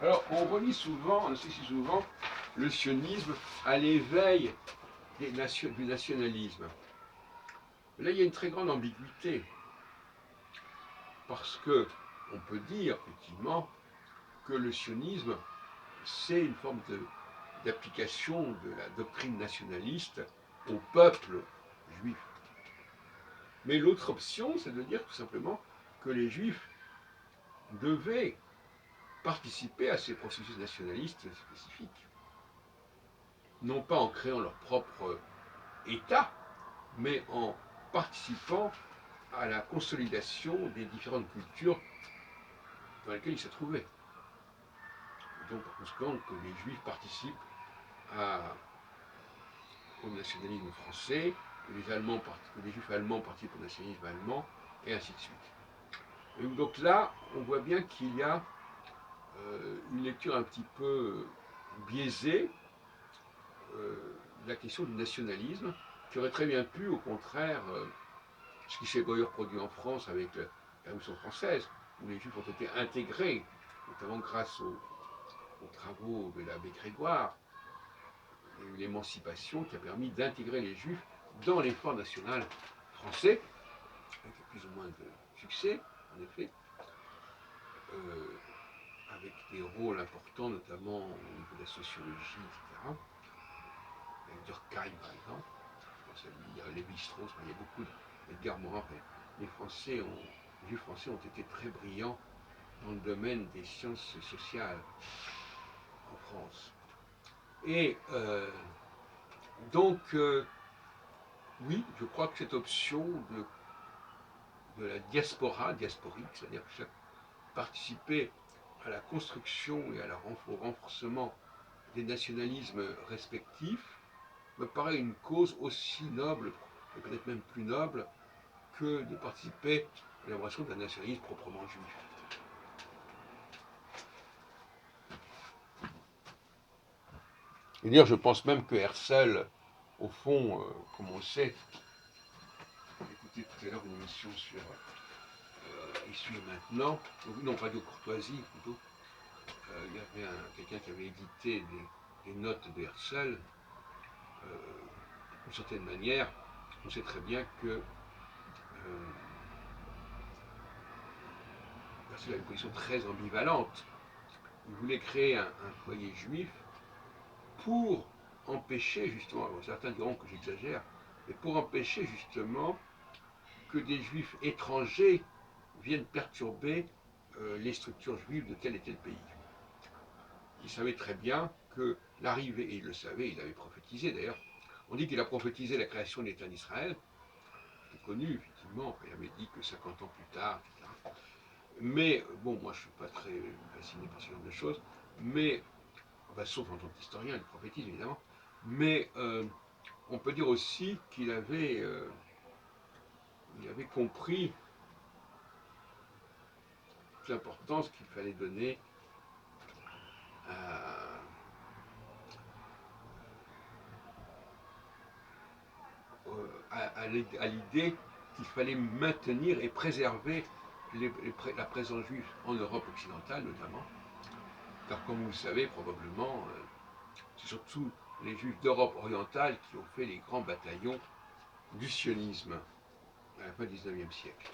Alors, on relie souvent, on associe souvent le sionisme à l'éveil du nationalisme. Là, il y a une très grande ambiguïté, parce que on peut dire effectivement que le sionisme, c'est une forme d'application de la doctrine nationaliste au peuple juif. Mais l'autre option, c'est de dire tout simplement que les juifs devaient participer à ces processus nationalistes spécifiques. Non pas en créant leur propre État, mais en participant à la consolidation des différentes cultures dans lesquelles ils se trouvaient. Et donc, par conséquent, que les Juifs participent au nationalisme français, que les Juifs allemands participent au nationalisme allemand, et ainsi de suite. Et donc là, on voit bien qu'il y a une lecture un petit peu biaisée de la question du nationalisme, qui aurait très bien pu, au contraire, ce qui s'est d'ailleurs produit en France avec la Révolution française, où les Juifs ont été intégrés, notamment grâce aux travaux de l'abbé Grégoire, il y a eu l'émancipation qui a permis d'intégrer les Juifs dans l'effort national français, avec plus ou moins de succès, en effet, avec des rôles importants, notamment au niveau de la sociologie, etc. Avec Durkheim, par exemple, je pense à lui, il y a Lévi-Strauss, il y a beaucoup d'Edgar Morin. Les Juifs français ont été très brillants dans le domaine des sciences sociales en France. Et donc, oui, je crois que cette option de la diasporique, c'est-à-dire participer à la construction et au renforcement des nationalismes respectifs, me paraît une cause aussi noble, et peut-être même plus noble, que de participer à l'élaboration d'un nationalisme proprement juif. Et dire, je pense même que Herzl, au fond, comme on le sait, j'ai écouté tout à l'heure une émission sur Ici et Maintenant, non, Radio Courtoisie plutôt, il y avait quelqu'un qui avait édité des notes de Herzl. D'une certaine manière, on sait très bien que Herzl avait une position très ambivalente. Il voulait créer un foyer juif pour empêcher justement, alors certains diront que j'exagère, mais pour empêcher justement que des juifs étrangers viennent perturber les structures juives de tel et tel pays. Il savait très bien que l'arrivée, et il le savait, il avait prophétisé d'ailleurs, on dit qu'il a prophétisé la création de l'État d'Israël, c'est connu effectivement, il avait dit que 50 ans plus tard, etc. Mais bon, moi je ne suis pas très fasciné par ce genre de choses, mais, sauf en tant qu'historien, il prophétise évidemment, mais on peut dire aussi qu'il avait compris l'importance qu'il fallait donner à l'idée qu'il fallait maintenir et préserver la présence juive en Europe occidentale notamment, car comme vous le savez probablement, c'est surtout les juifs d'Europe orientale qui ont fait les grands bataillons du sionisme à la fin du XIXe siècle.